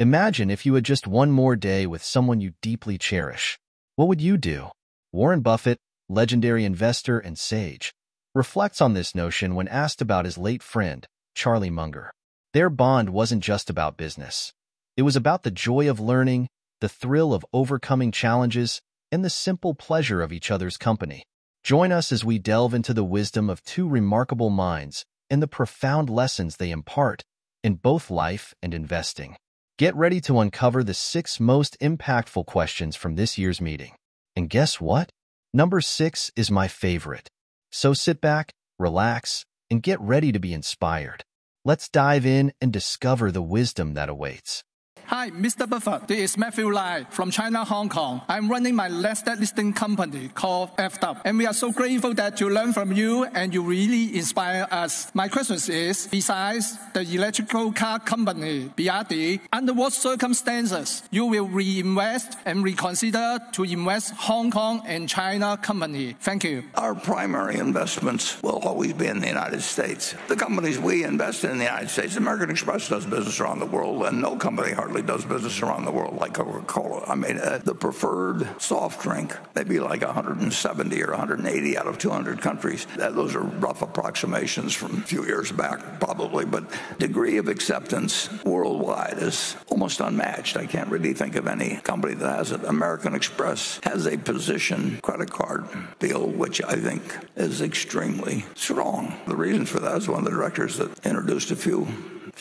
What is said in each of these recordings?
Imagine if you had just one more day with someone you deeply cherish. What would you do? Warren Buffett, legendary investor and sage, reflects on this notion when asked about his late friend, Charlie Munger. Their bond wasn't just about business. It was about the joy of learning, the thrill of overcoming challenges, and the simple pleasure of each other's company. Join us as we delve into the wisdom of two remarkable minds and the profound lessons they impart in both life and investing. Get ready to uncover the 6 most impactful questions from this year's meeting. And guess what? Number 6 is my favorite. So sit back, relax, and get ready to be inspired. Let's dive in and discover the wisdom that awaits. Hi, Mr. Buffett. This is Matthew Lai from China, Hong Kong. I'm running my listed listing company called FW, and we are so grateful that to learn from you and you really inspire us. My question is, besides the electrical car company, BYD, under what circumstances you will reinvest and reconsider to invest Hong Kong and China company? Thank you. Our primary investments will always be in the United States. The companies we invest in the United States, American Express does business around the world, and no company hardly does business around the world like Coca-Cola. I mean, the preferred soft drink, maybe like 170 or 180 out of 200 countries. Those are rough approximations from a few years back, probably, but degree of acceptance worldwide is almost unmatched. I can't really think of any company that has it. American Express has a position credit card deal, which I think is extremely strong. The reason for that is one of the directors that introduced a few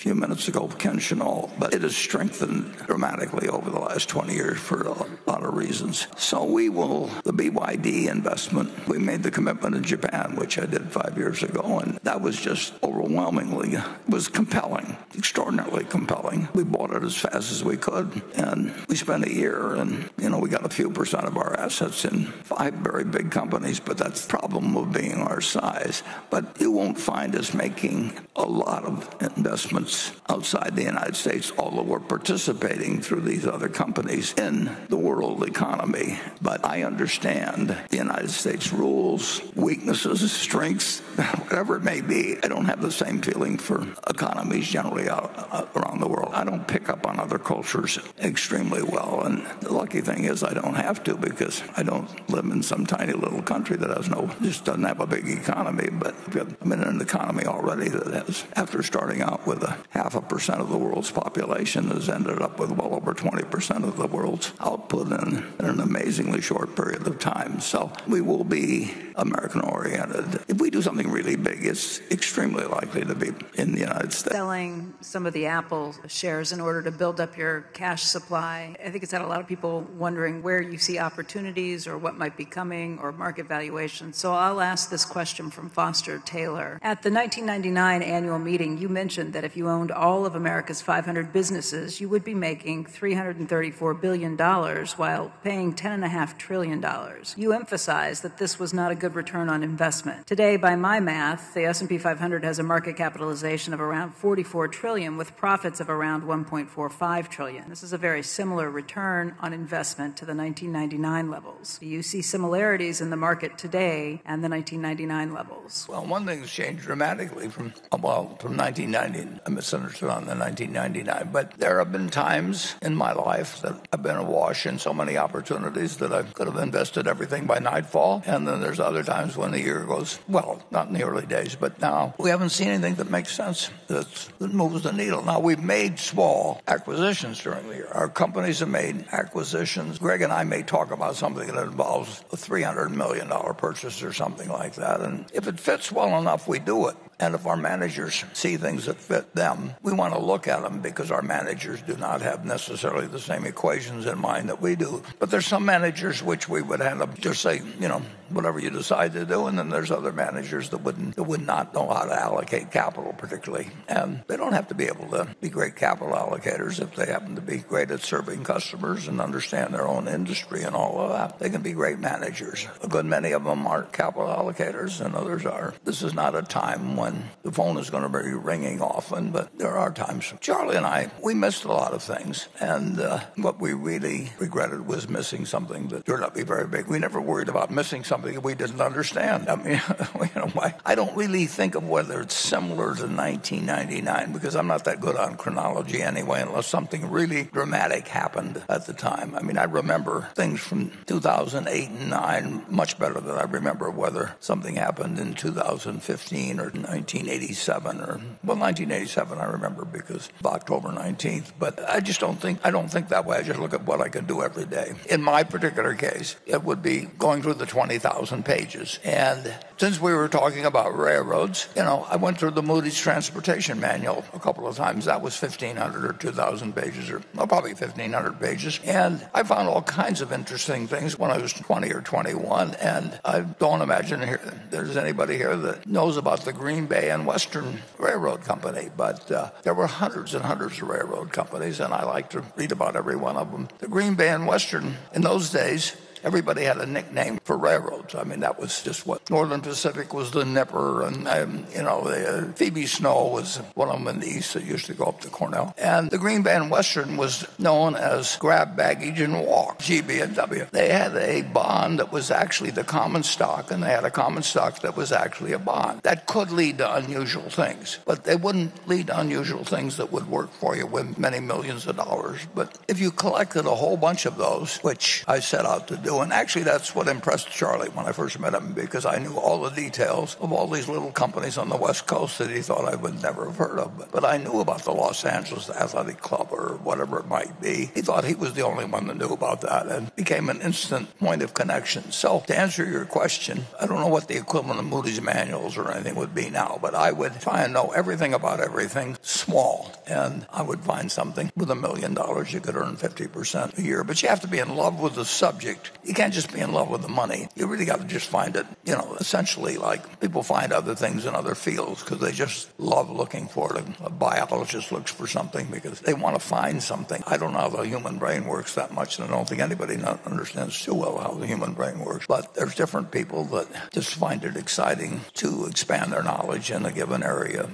minutes ago, Ken Chenault, but it has strengthened dramatically over the last 20 years for a lot of reasons. So the BYD investment, we made the commitment in Japan, which I did 5 years ago, and that was just overwhelmingly, was compelling, extraordinarily compelling. We bought it as fast as we could, and we spent a year, and we got a few percent of our assets in 5 very big companies, but that's the problem of being our size. But you won't find us making a lot of investments outside the United States, although we're participating through these other companies in the world economy. But I understand the United States rules, weaknesses, strengths, whatever it may be. I don't have the same feeling for economies generally around the world. I don't pick up on other cultures extremely well, and the lucky thing is I don't have to, because I don't live in some tiny little country that just doesn't have a big economy. But I'm in an economy already that has, after starting out with 0.5% of the world's population, has ended up with well over 20% of the world's output in an amazingly short period of time. So we will be American-oriented. If we do something really big, it's extremely likely to be in the United States. Selling some of the Apple shares in order to build up your cash supply, I think it's had a lot of people wondering where you see opportunities or what might be coming or market valuation. So I'll ask this question from Foster Taylor. At the 1999 annual meeting, you mentioned that if you owned all of America's 500 businesses, you would be making $334 billion while paying $10.5 trillion. You emphasized that this was not a good return on investment. Today, by my math, the S&P 500 has a market capitalization of around $44 trillion with profits of around $1.45 trillion. This is a very similar return on investment to the 1999 levels. Do you see similarities in the market today and the 1999 levels? Well, one thing's changed dramatically from 1990. I misunderstood on the 1999, but there have been times in my life that I've been awash in so many opportunities that I could have invested everything by nightfall, and then there's other times when the year goes, well, not in the early days, but now we haven't seen anything that makes sense, that moves the needle. Now, we've made small acquisitions during the year. Our companies have made acquisitions. Greg and I may talk about something that involves a $300 million purchase or something like that, and if it fits well enough, we do it. And if our managers see things that fit them, we want to look at them, because our managers do not have necessarily the same equations in mind that we do. But there's some managers which we would end up just say, whatever you decide to do, and then there's other managers that would not know how to allocate capital particularly. And they don't have to be able to be great capital allocators if they happen to be great at serving customers and understand their own industry and all of that. They can be great managers. A good many of them aren't capital allocators, and others are. This is not a time when when the phone is going to be ringing often, but there are times. Charlie and I, we missed a lot of things, and what we really regretted was missing something that turned out to be very big. We never worried about missing something that we didn't understand. I mean, I don't really think of whether it's similar to 1999, because I'm not that good on chronology anyway, unless something really dramatic happened at the time. I mean, I remember things from 2008 and 9 much better than I remember whether something happened in 2015 or 1987 well, 1987 I remember because of October 19th, but I don't think that way. I just look at what I can do every day. In my particular case, it would be going through the 20,000 pages. And since we were talking about railroads, I went through the Moody's Transportation Manual a couple of times. That was 1,500 or 2,000 pages, or probably 1,500 pages. And I found all kinds of interesting things when I was 20 or 21. And I don't imagine there's anybody here that knows about the Green Bay and Western Railroad Company. But there were hundreds and hundreds of railroad companies, and I like to read about every one of them. The Green Bay and Western, in those days, everybody had a nickname for railroads. I mean, that was just what Northern Pacific was the Nipper, and Phoebe Snow was one of them in the east that used to go up to Cornell. And the Green Bay and Western was known as Grab Baggage and Walk, GB&W. They had a bond that was actually the common stock, and they had a common stock that was actually a bond. That could lead to unusual things, but they wouldn't lead to unusual things that would work for you with many millions of dollars. But if you collected a whole bunch of those, which I set out to do, and actually that's what impressed Charlie when I first met him, because I knew all the details of all these little companies on the West Coast that he thought I would never have heard of. But I knew about the Los Angeles Athletic Club or whatever it might be. He thought he was the only one that knew about that, and became an instant point of connection. So to answer your question, I don't know what the equivalent of Moody's manuals or anything would be now, but I would try and know everything about everything small, and I would find something with $1 million you could earn 50% a year. But you have to be in love with the subject. You can't just be in love with the money. You really got to just find it, essentially like people find other things in other fields because they just love looking for it. A biologist looks for something because they want to find something. I don't know how the human brain works that much, and I don't think anybody understands too well how the human brain works. But there's different people that just find it exciting to expand their knowledge in a given area.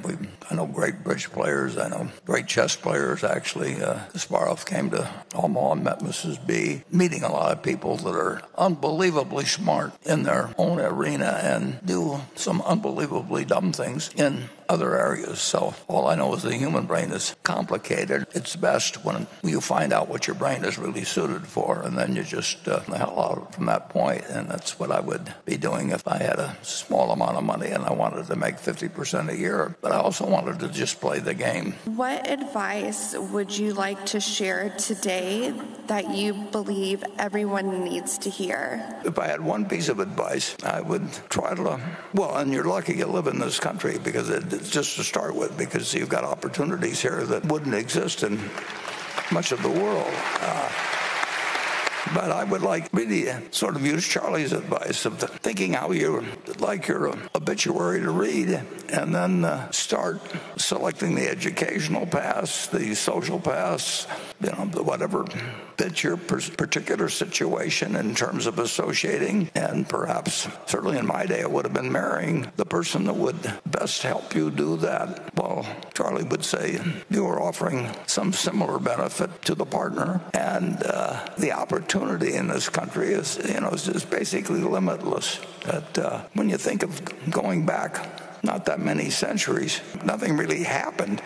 I know great bridge players. I know great chess players, actually. Kasparov came to Omaha and met Mrs. B, meeting a lot of people that are unbelievably smart in their own arena and do some unbelievably dumb things in other areas. So all I know is the human brain is complicated. It's best when you find out what your brain is really suited for, and then you just the hell out from that point. And that's what I would be doing if I had a small amount of money and I wanted to make 50% a year. But I also wanted to just play the game. What advice would you like to share today that you believe everyone needs to hear? If I had one piece of advice, I would try to, and you're lucky you live in this country, because it's just to start with, because you've got opportunities here that wouldn't exist in much of the world. But I would really sort of use Charlie's advice of thinking how you like your obituary to read, and then start selecting the educational paths, the social paths, whatever fits your particular situation in terms of associating. And perhaps, certainly in my day, it would have been marrying the person that would best help you do that. Well, Charlie would say you are offering some similar benefit to the partner, and the opportunity in this country is basically limitless. That when you think of going back not that many centuries, nothing really happened.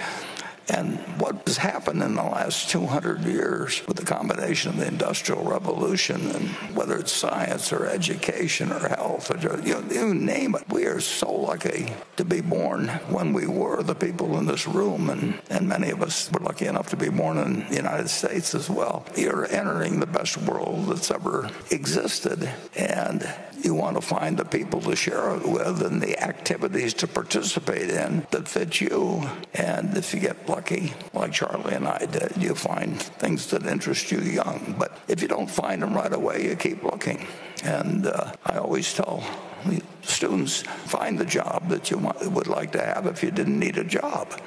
And what has happened in the last 200 years with the combination of the Industrial Revolution, and whether it's science or education or health, or you name it, we are so lucky to be born when we were, the people in this room, and many of us were lucky enough to be born in the United States as well. You're entering the best world that's ever existed, and you want to find the people to share it with and the activities to participate in that fit you. And if you get lucky, like Charlie and I did, you find things that interest you young. But if you don't find them right away, you keep looking. And I always tell students, find the job that you would like to have if you didn't need a job.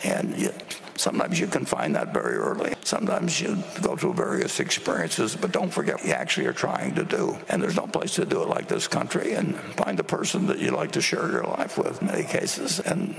And Sometimes you can find that very early. Sometimes you go through various experiences, but don't forget what you actually are trying to do. And there's no place to do it like this country. And find a person that you like to share your life with in many cases. And,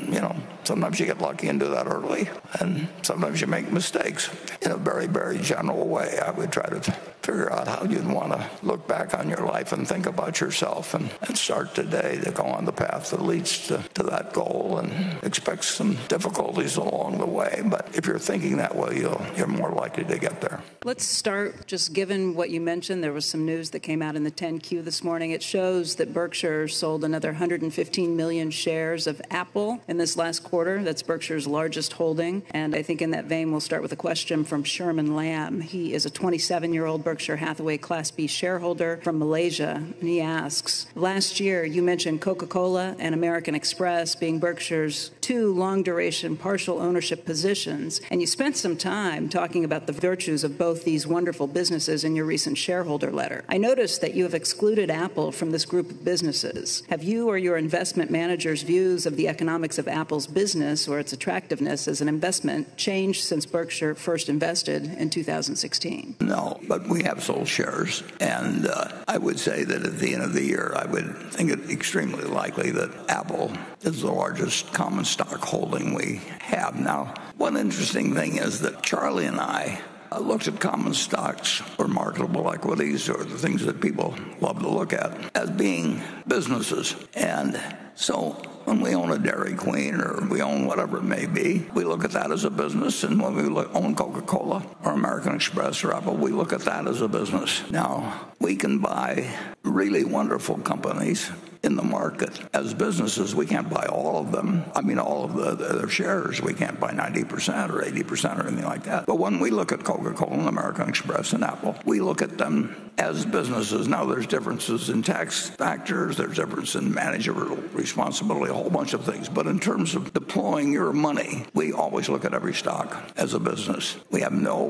sometimes you get lucky and do that early. And sometimes you make mistakes. In a very, very general way, I would try to figure out how you'd want to look back on your life and think about yourself and start today to go on the path that leads to that goal, and expect some difficulties along the way. But if you're thinking that way, you're more likely to get there. Let's start, just given what you mentioned, there was some news that came out in the 10Q this morning. It shows that Berkshire sold another 115 million shares of Apple in this last quarter. That's Berkshire's largest holding. And I think in that vein, we'll start with a question from Sherman Lamb. He is a 27-year-old Berkshire Hathaway Class B shareholder from Malaysia. And he asks, last year you mentioned Coca-Cola and American Express being Berkshire's two long-duration partial ownership positions. And you spent some time talking about the virtues of both these wonderful businesses in your recent shareholder letter. I noticed that you have excluded Apple from this group of businesses. Have you or your investment manager's views of the economics of Apple's business or its attractiveness as an investment changed since Berkshire first invested in 2016? No, but we have sold shares. And I would say that at the end of the year, I would think it extremely likely that Apple is the largest common stock holding we have. Now, one interesting thing is that Charlie and I looked at common stocks or marketable equities, or the things that people love to look at, as being businesses. And so when we own a Dairy Queen or we own whatever it may be, we look at that as a business. And when we own Coca-Cola or American Express or Apple, we look at that as a business. Now, we can buy really wonderful companies in the market as businesses. We can't buy all of them. I mean, all of their shares. We can't buy 90% or 80% or anything like that. But when we look at Coca-Cola and American Express and Apple, we look at them as businesses. Now, there's differences in tax factors. There's difference in managerial responsibility, a whole bunch of things. But in terms of deploying your money, we always look at every stock as a business. We have no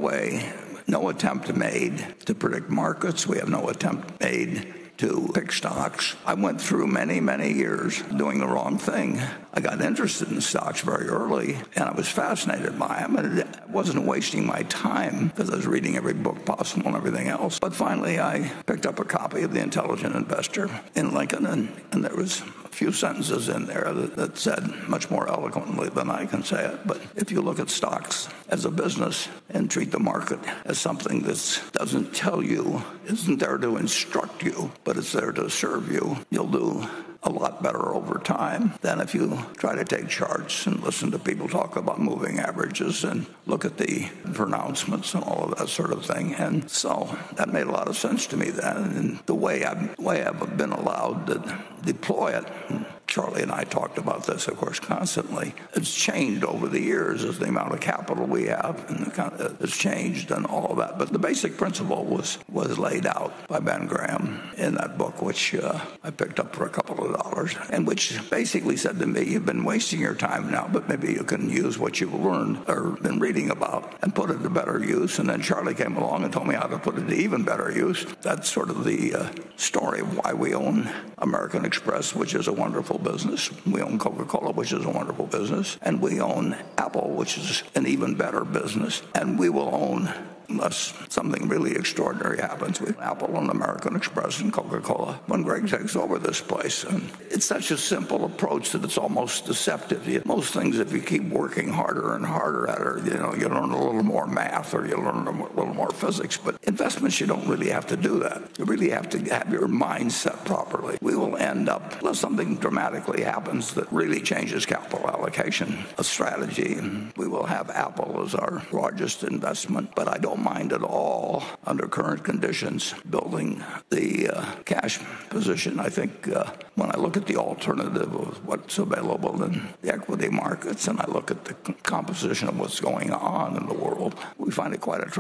attempt made to predict markets. We have no attempt made to pick stocks. I went through many, many years doing the wrong thing. I got interested in stocks very early, and I was fascinated by them. And it wasn't wasting my time because I was reading every book possible and everything else. But finally, I picked up a copy of The Intelligent Investor in Lincoln, and there was a few sentences in there that said much more eloquently than I can say it. But if you look at stocks as a business and treat the market as something that doesn't tell you, isn't there to instruct you, but it's there to serve you, you'll do a lot better over time than if you try to take charts and listen to people talk about moving averages and look at the pronouncements and all of that sort of thing. And so that made a lot of sense to me then. And the way I've been allowed to deploy it, and Charlie and I talked about this, of course, constantly. It's changed over the years as the amount of capital we have, and it's changed and all of that. But the basic principle was laid out by Ben Graham in that book, which I picked up for a couple of dollars, and which basically said to me, you've been wasting your time now, but maybe you can use what you've learned or been reading about and put it to better use. And then Charlie came along and told me how to put it to even better use. That's sort of the story of why we own American Express, which is a wonderful business. We own Coca-Cola, which is a wonderful business. And we own Apple, which is an even better business. And we will own, unless something really extraordinary happens, with Apple and American Express and Coca-Cola when Greg takes over this place. And it's such a simple approach that it's almost deceptive. Most things, if you keep working harder and harder at it, you learn a little more math or you learn a little more physics. But investments, you don't really have to do that. You really have to have your mind set properly. We will end up, unless something dramatically happens that really changes capital allocation, a strategy, and we will have Apple as our largest investment. But I don't mind at all, under current conditions, building the cash position. I think when I look at the alternative of what's available in the equity markets and I look at the composition of what's going on in the world, we find it quite attractive.